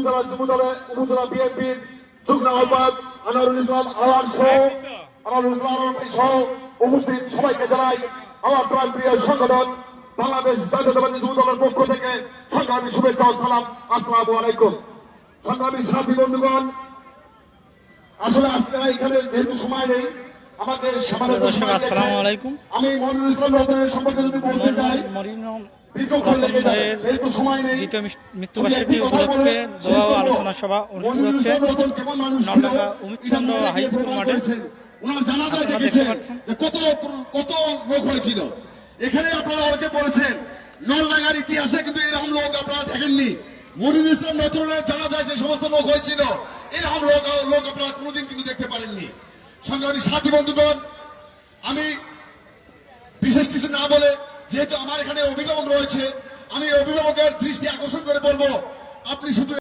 উপজেলা বিএনপির যুগ্ম আহ্বায়ক আনোয়ারুল ইসলাম সহ উপস্থিত সবাইকে জানাই আমার প্রাণপ্রিয় সংগঠন বাংলাদেশ জাতীয়তাবাদী যুব দলের পক্ষ থেকে সংগ্রামী শুভেচ্ছা ও সালাম। আসসালামু আলাইকুম। সংগ্রামী সাথী বন্ধুগণ, আসলে আজকে এখানে যেহেতু সময় নেই, আমাকে আসসালামু আলাইকুম। আমি মনিরুল ইসলাম রতনের সম্পর্কে যদি বলতে চাই, দ্বিতীয় মৃত্যুবার্ষিকী উপলক্ষে দোয়া ও আলোচনা সভা অনুষ্ঠিত হচ্ছে নলডাঙ্গা অমিতচন্দ্র হাই স্কুল মাঠে। আপনারা দেখতে পাচ্ছেন কত লোক হয়েছিল এখানে। আপনারা অনেকে বলেছেন নলডাঙ্গার ইতিহাসে কিন্তু এরকম লোক আপনারা দেখেননি। মনিরুল ইসলাম রতনের জানা যায় যে সমস্ত লোক হয়েছিল, এরকম লোক আপনারা কোনোদিন কিন্তু দেখতে পারেননি। সংগ্রামী সাথী বন্ধুগণ, আমি বিশেষ কিছু না বলে, যেহেতু আমার এখানে অভিভাবক রয়েছে, আমি অভিভাবকের দৃষ্টি আকর্ষণ করে বলবো, আপনি শুধু